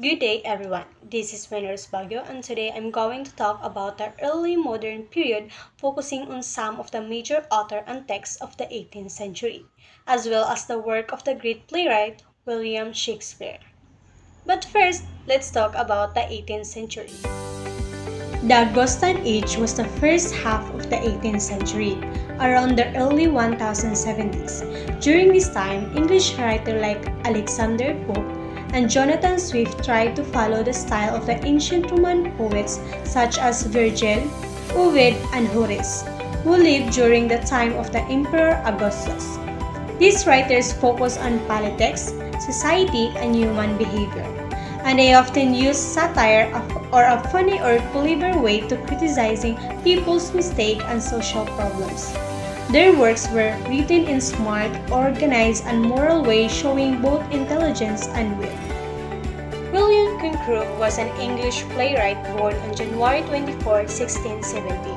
Good day, everyone. This is Winners Bagyo, and today I'm going to talk about the early modern period, focusing on some of the major authors and texts of the 18th century, as well as the work of the great playwright William Shakespeare. But first, let's talk about the 18th century. The Augustan Age was the first half of the 18th century, around the early 1070s. During this time, English writers like Alexander Pope and Jonathan Swift tried to follow the style of the ancient Roman poets such as Virgil, Ovid, and Horace, who lived during the time of the Emperor Augustus. These writers focus on politics, society, and human behavior, and they often use satire or a funny or clever way to criticizing people's mistakes and social problems. Their works were written in smart, organized, and moral ways showing both intelligence and wit. William Conqueror was an English playwright born on January 24, 1670,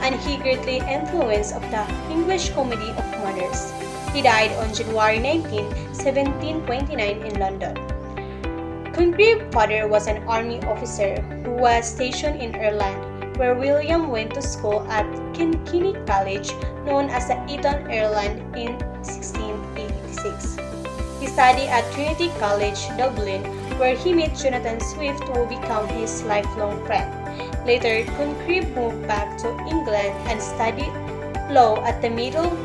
and he greatly influenced of the English comedy of manners. He died on January 19, 1729 in London. Conqueror's father was an army officer who was stationed in Ireland, where William went to school at Kilkenny College, known as the Eton, Ireland, in 1686. He studied at Trinity College, Dublin, where he met Jonathan Swift, who became his lifelong friend. Later, Conqueror moved back to England and studied law at the Middle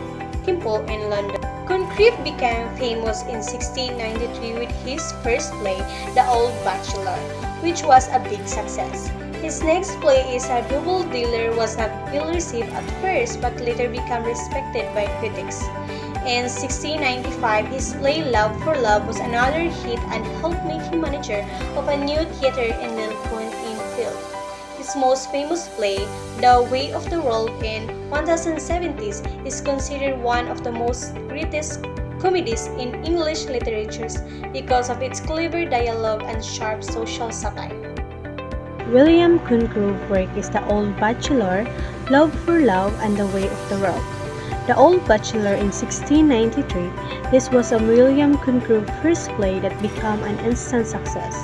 Temple in London. Conqueror became famous in 1693 with his first play, The Old Bachelor, which was a big success. His next play is A Double Dealer was not well received at first but later became respected by critics. In 1695, his play Love for Love was another hit and helped make him manager of a new theater in Milton Inn Field. His most famous play, The Way of the World in 1070s, is considered one of the most greatest comedies in English literature because of its clever dialogue and sharp social satire. William Conqueror's work is The Old Bachelor, Love for Love, and The Way of the World. The Old Bachelor in 1693, this was a William Conqueror's first play that became an instant success.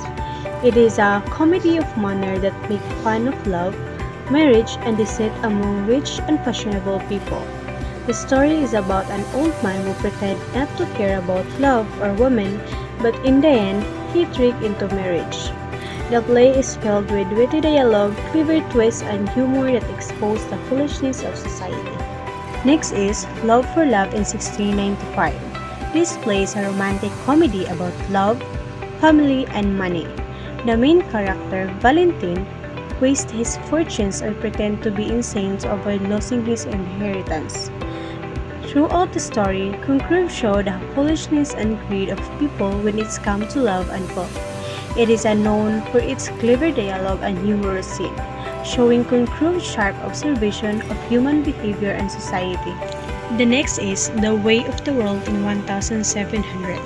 It is a comedy of manner that makes fun of love, marriage, and deceit among rich and fashionable people. The story is about an old man who pretends not to care about love or women, but in the end, he tricked into marriage. The play is filled with witty dialogue, clever twists, and humor that expose the foolishness of society. Next is Love for Love in 1695. This play is a romantic comedy about love, family, and money. The main character, Valentine, wastes his fortunes or pretends to be insane to avoid losing his inheritance. Throughout the story, Conqueror showed the foolishness and greed of people when it's come to love and wealth. It is known for its clever dialogue and humorous scene, showing Conqueror's sharp observation of human behavior and society. The next is The Way of the World in 1700.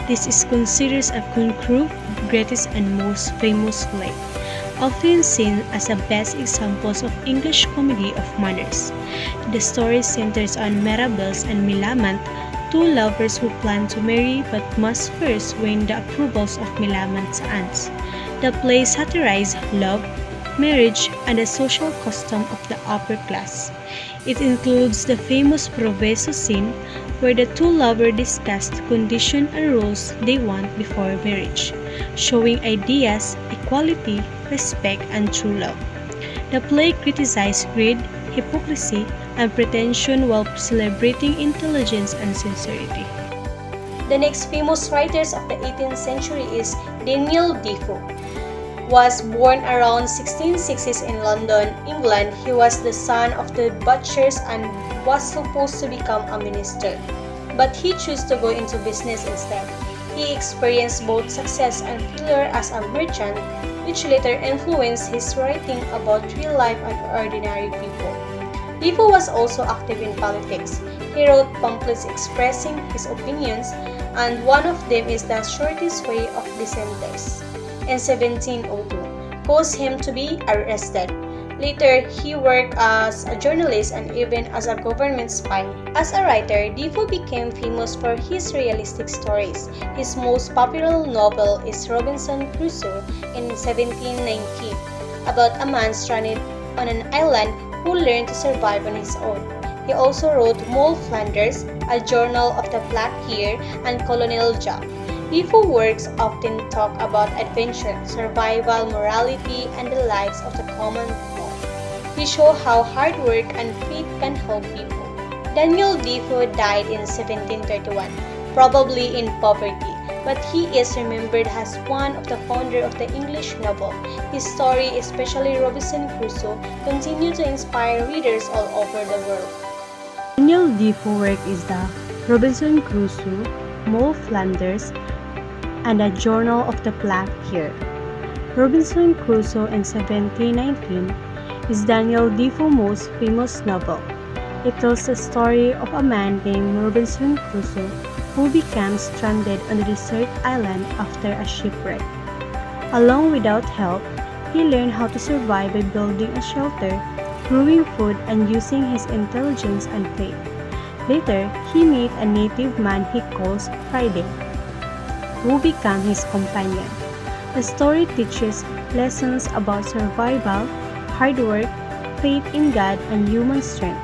This is considered a Conqueror's greatest and most famous play, often seen as the best examples of English comedy of manners. The story centers on Mirabels and Millamant, two lovers who plan to marry but must first win the approvals of Millamant's aunts. The play satirizes love, marriage, and the social custom of the upper class. It includes the famous Proveso scene where the two lovers discuss conditions and rules they want before marriage, showing ideas, equality, respect, and true love. The play criticizes greed, hypocrisy, and pretension while celebrating intelligence and sincerity. The next famous writers of the 18th century is Daniel Defoe. Was born around 1660s in London, England. He was the son of the butchers and was supposed to become a minister, but he chose to go into business instead. He experienced both success and failure as a merchant, which later influenced his writing about real life and ordinary people. Defoe was also active in politics. He wrote pamphlets expressing his opinions, and one of them is The Shortest Way of Dissenters in 1702, caused him to be arrested. Later, he worked as a journalist and even as a government spy. As a writer, Defoe became famous for his realistic stories. His most popular novel is Robinson Crusoe in 1719, about a man stranded on an island who learned to survive on his own. He also wrote Moll Flanders, a journal of the Black Year, and Colonel Jack. Defoe works often talk about adventure, survival, morality, and the lives of the common people. He shows how hard work and faith can help people. Daniel Defoe died in 1731, probably in poverty, but he is remembered as one of the founders of the English novel. His story, especially Robinson Crusoe, continue to inspire readers all over the world. Daniel Defoe's work is the Robinson Crusoe, Moll Flanders, and a Journal of the Black Year. Robinson Crusoe in 1719 is Daniel Defoe's most famous novel. It tells the story of a man named Robinson Crusoe who becomes stranded on a desert island after a shipwreck. Alone without help, he learned how to survive by building a shelter, growing food, and using his intelligence and faith. Later, he meets a native man he calls Friday, who becomes his companion. The story teaches lessons about survival, hard work, faith in God, and human strength.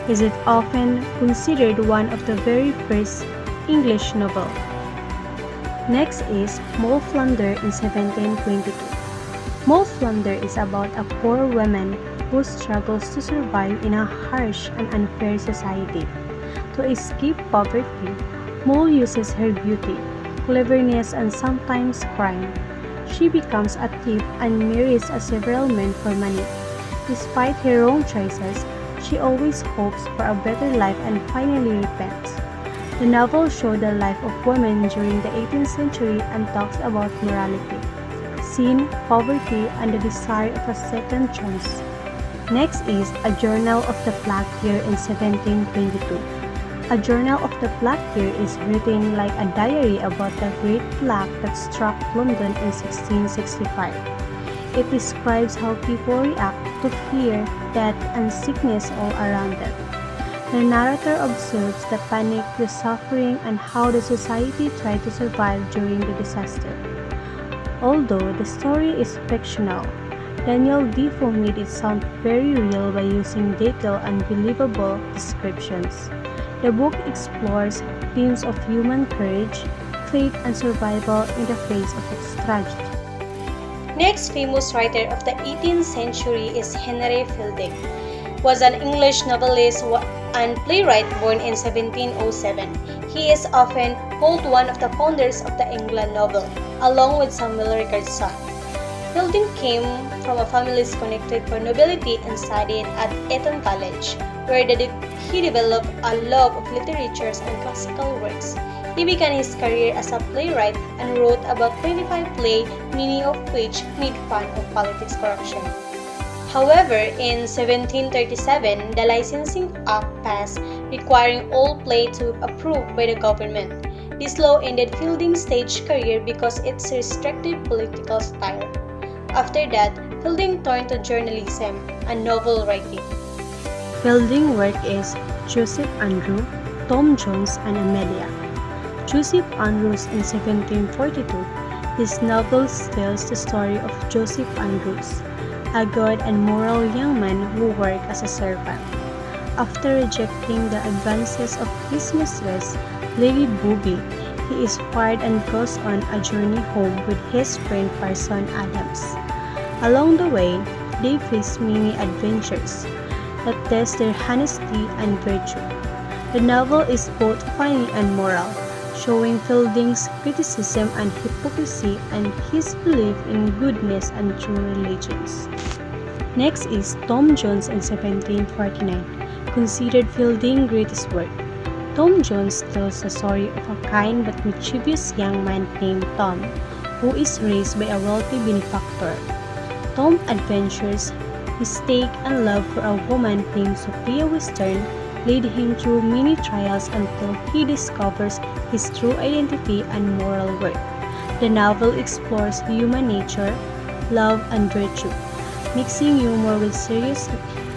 Is it often considered one of the very first English novel. Next is Moll Flanders in 1722. Moll Flanders is about a poor woman who struggles to survive in a harsh and unfair society. To escape poverty, Moll uses her beauty, cleverness, and sometimes crime. She becomes a thief and marries several men for money. Despite her wrong choices, she always hopes for a better life and finally repents. The novel shows the life of women during the 18th century and talks about morality, sin, poverty, and the desire of a second chance. Next is A Journal of the Black Year in 1722. A Journal of the Black Year is written like a diary about the Great Plague that struck London in 1665. It describes how people react to fear, death, and sickness all around them. The narrator observes the panic, the suffering, and how the society tried to survive during the disaster. Although the story is fictional, Daniel Defoe made it sound very real by using detailed and believable descriptions. The book explores themes of human courage, faith, and survival in the face of its tragedy. Next famous writer of the 18th century is Henry Fielding. Was an English novelist and playwright born in 1707. He is often called one of the founders of the England novel, along with Samuel Richardson son. Fielding came from a family connected for nobility and studied at Eton College, where he developed a love of literature and classical works. He began his career as a playwright and wrote about 25 plays, many of which made fun of politics corruption. However, in 1737, the Licensing Act passed, requiring all plays to be approved by the government. This law ended Fielding's stage career because it restricted political style. After that, Fielding turned to journalism and novel writing. Fielding's work is Joseph Andrews, Tom Jones, and Amelia. Joseph Andrews in 1742, his novel tells the story of Joseph Andrews, a good and moral young man who worked as a servant. After rejecting the advances of his mistress, Lady Booby, he is fired and goes on a journey home with his friend Parson Adams. Along the way, they face many adventures that test their honesty and virtue. The novel is both funny and moral, showing Fielding's criticism and hypocrisy and his belief in goodness and true religions. Next is Tom Jones in 1749, considered Fielding's greatest work. Tom Jones tells the story of a kind but mischievous young man named Tom, who is raised by a wealthy benefactor. Tom's adventures, mistake, and love for a woman named Sophia Western lead him through many trials until he discovers his true identity and moral worth. The novel explores human nature, love, and virtue. mixing humor with serious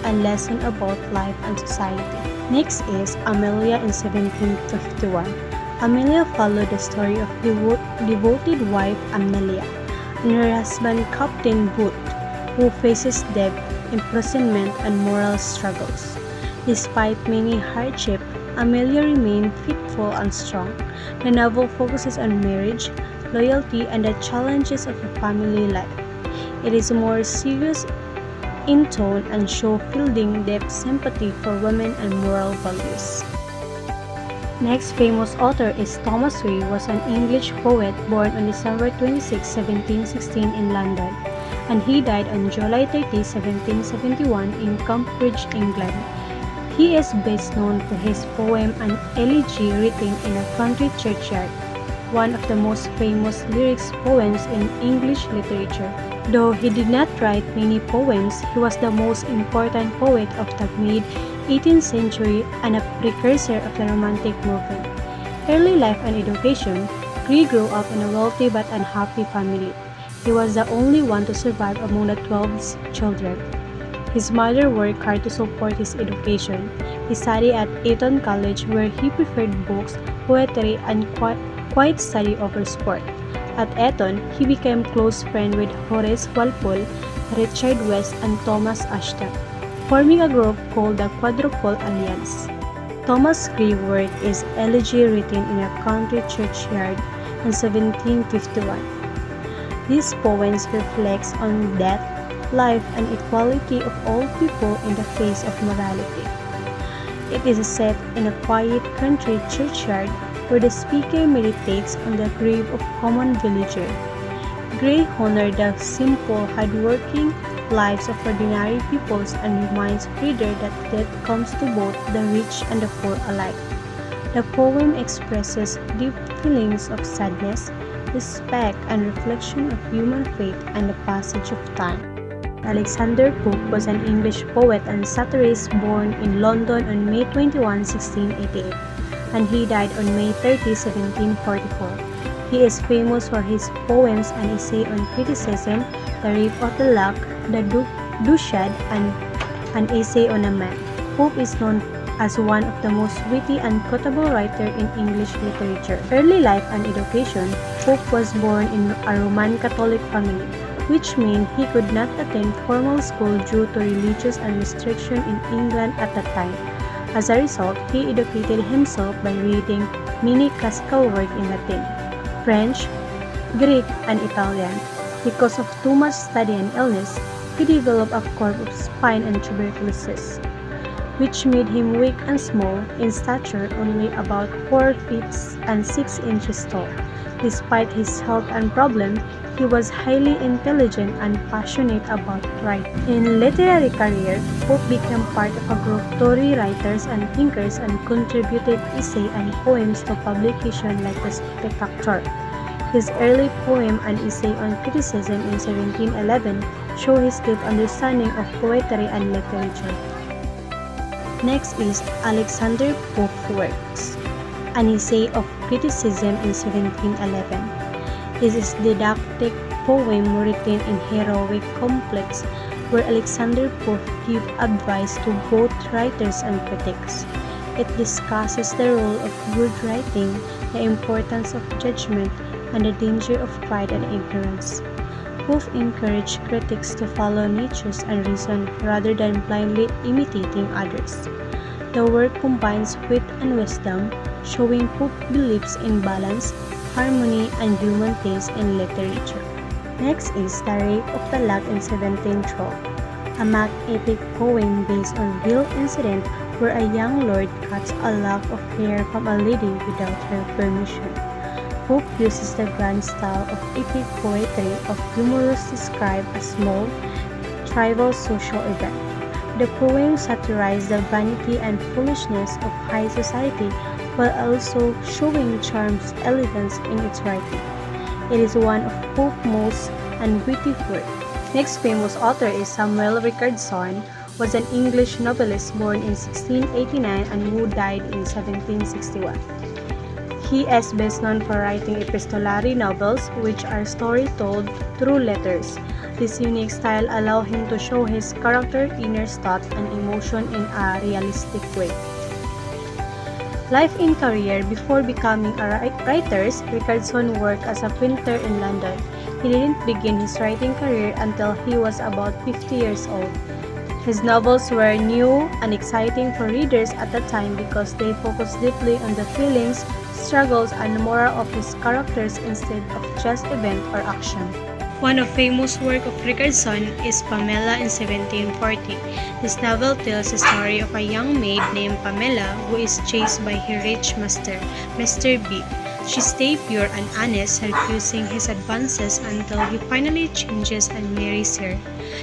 and lesson about life and society. Next is Amelia in 1751. Amelia followed the story of devoted wife Amelia and her husband Captain Booth, who faces debt, imprisonment, and moral struggles. Despite many hardships, Amelia remained faithful and strong. The novel focuses on marriage, loyalty, and the challenges of a family life. It is more serious in tone and shows Fielding's deep sympathy for women and moral values. Next famous author is Thomas Way, was an English poet born on December 26, 1716 in London, and he died on July 30, 1771 in Cambridge, England. He is best known for his poem An Elegy written in a country churchyard, one of the most famous lyric poems in English literature. Though he did not write many poems, he was the most important poet of the mid-18th century and a precursor of the Romantic movement. Early life and education. Gray grew up in a wealthy but unhappy family. He was the only one to survive among the 12 children. His mother worked hard to support his education. He studied at Eton College, where he preferred books, poetry, and quiet study over sport. At Eton, he became close friend with Horace Walpole, Richard West, and Thomas Ashton, forming a group called the Quadruple Alliance. Thomas Gray's work is Elegy written in a country churchyard in 1751. These poems reflect on death, life, and equality of all people in the face of morality. It is set in a quiet country churchyard where the speaker meditates on the grave of common villager. Gray honored the simple, hardworking lives of ordinary peoples and reminds reader that death comes to both the rich and the poor alike. The poem expresses deep feelings of sadness, respect, and reflection of human fate and the passage of time. Alexander Pope was an English poet and satirist born in London on May 21, 1688. And he died on May 30, 1744. He is famous for his poems and essay on criticism, The Rape of the Lock, The Dushad, and an essay on a man. Pope is known as one of the most witty and quotable writers in English literature. Early life and education. Pope was born in a Roman Catholic family, which meant he could not attend formal school due to religious and restriction in England at that time. As a result, he educated himself by reading many classical works in Latin, French, Greek, and Italian. Because of too much study and illness, he developed a corpse of spine and tuberculosis, which made him weak and small in stature, only about 4 feet and 6 inches tall. Despite his health and problems, he was highly intelligent and passionate about writing. In literary career, Pope became part of a group of Tory writers and thinkers and contributed essays and poems to publications like The Spectator. His early poem and essay on criticism in 1711 show his deep understanding of poetry and literature. Next is Alexander Pope's works. An essay of criticism in 1711. This is didactic poem written in heroic couplets where Alexander Pope gives advice to both writers and critics. It discusses the role of good writing, the importance of judgment, and the danger of pride and ignorance. Pope encouraged critics to follow nature and reason rather than blindly imitating others. The work combines wit and wisdom, showing Pope's beliefs in balance, harmony, and human taste in literature. Next is The Rape of the Lock in 1712, a mock epic poem based on real incident where a young lord cuts a lock of hair from a lady without her permission. Pope uses the grand style of epic poetry of humorous describe a small, trivial social event. The poem satirizes the vanity and foolishness of high society while also showing charm's elegance in its writing. It is one of Pope's most unwitty works. Next famous author is Samuel Richardson, was an English novelist born in 1689 and who died in 1761. He is best known for writing epistolary novels, which are stories told through letters. This unique style allows him to show his character's inner thought and emotion in a realistic way. Life and career. Before becoming a writer, Richardson worked as a printer in London. He didn't begin his writing career until he was about 50 years old. His novels were new and exciting for readers at the time because they focused deeply on the feelings, struggles, and moral of his characters instead of just event or action. One of famous work of Richardson is Pamela in 1740. This novel tells the story of a young maid named Pamela who is chased by her rich master, Mr. B. She stays pure and honest, refusing his advances until he finally changes and marries her.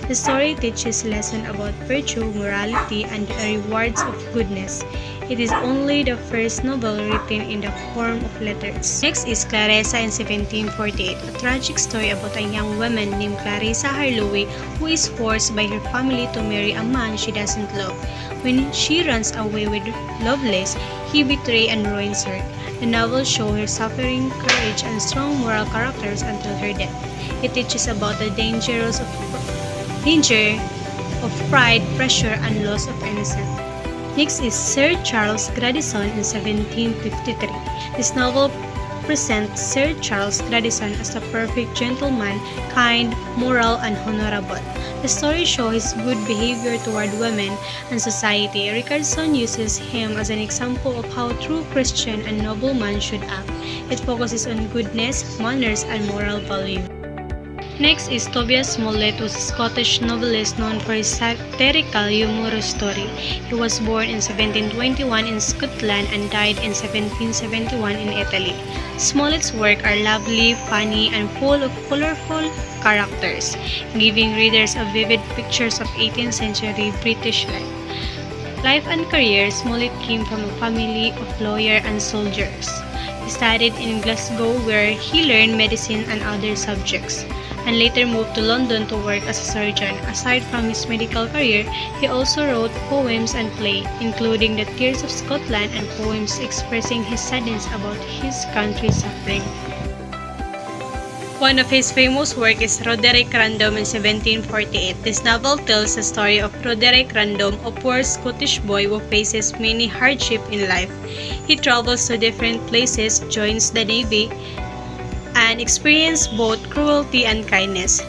The story teaches lessons about virtue, morality, and the rewards of goodness. It is only the first novel written in the form of letters. Next is Clarissa in 1748, a tragic story about a young woman named Clarissa Harlowe who is forced by her family to marry a man she doesn't love. When she runs away with Lovelace, he betrays and ruins her. The novel shows her suffering, courage, and strong moral characters until her death. It teaches about the danger of pride, pressure, and loss of innocence. Next is Sir Charles Grandison in 1753. This novel presents Sir Charles Grandison as a perfect gentleman, kind, moral, and honorable. The story shows his good behavior toward women and society. Richardson uses him as an example of how true Christian and nobleman should act. It focuses on goodness, manners, and moral value. Next is Tobias Smollett, who is a Scottish novelist known for his satirical, humorous story. He was born in 1721 in Scotland and died in 1771 in Italy. Smollett's works are lively, funny, and full of colorful characters, giving readers a vivid pictures of 18th century British life. Life and career. Smollett came from a family of lawyers and soldiers. He studied in Glasgow where he learned medicine and other subjects, and later moved to London to work as a surgeon. Aside from his medical career, he also wrote poems and plays, including The Tears of Scotland and poems expressing his sadness about his country's suffering. One of his famous works is Roderick Random in 1748. This novel tells the story of Roderick Random, a poor Scottish boy who faces many hardships in life. He travels to different places, joins the navy, and experiences both cruelty and kindness.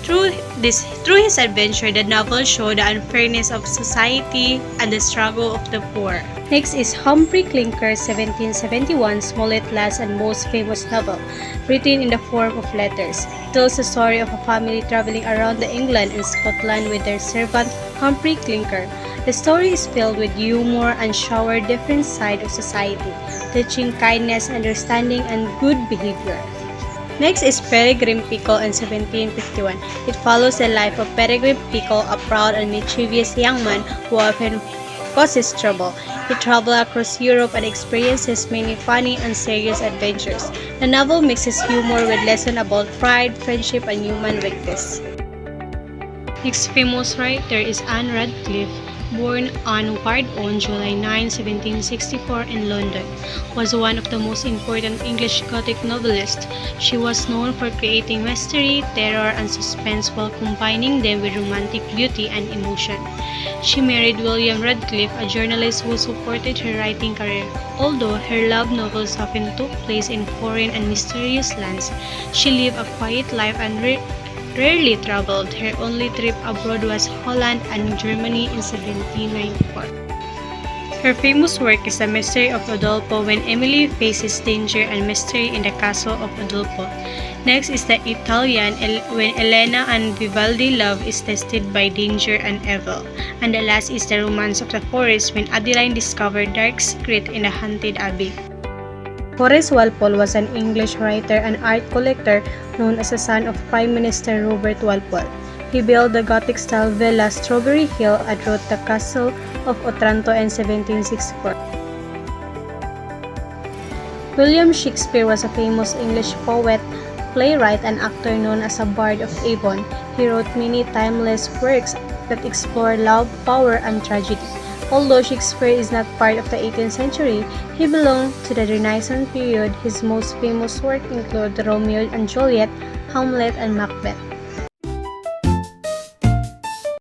Through his adventure, the novel shows the unfairness of society and the struggle of the poor. Next is Humphrey Clinker, 1771, Smollett's last and most famous novel, written in the form of letters. It tells the story of a family traveling around England and Scotland with their servant Humphrey Clinker. The story is filled with humor and shows different sides of society, teaching kindness, understanding, and good behavior. Next is Peregrine Pickle in 1751. It follows the life of Peregrine Pickle, a proud and mischievous young man who often causes trouble. He travels across Europe and experiences many funny and serious adventures. The novel mixes humor with lessons about pride, friendship, and human weakness. Next famous writer is Anne Radcliffe. Born on Ward on July 9, 1764 in London, was one of the most important English Gothic novelists. She was known for creating mystery, terror, and suspense while combining them with romantic beauty and emotion. She married William Radcliffe, a journalist who supported her writing career. Although her love novels often took place in foreign and mysterious lands, she lived a quiet life and rarely traveled. Her only trip abroad was Holland and Germany in 1794. Her famous work is The Mystery of Udolpho, when Emily faces danger and mystery in the castle of Udolpho. Next is The Italian, when Elena and Vivaldi love is tested by danger and evil. And the last is The Romance of the Forest, when Adeline discovered dark secret in the haunted abbey. Horace Walpole was an English writer and art collector known as the son of Prime Minister Robert Walpole. He built the Gothic-style villa Strawberry Hill and wrote The Castle of Otranto in 1764. William Shakespeare was a famous English poet, playwright, and actor known as a Bard of Avon. He wrote many timeless works that explore love, power, and tragedy. Although Shakespeare is not part of the 18th century, he belonged to the Renaissance period. His most famous works include Romeo and Juliet, Hamlet, and Macbeth.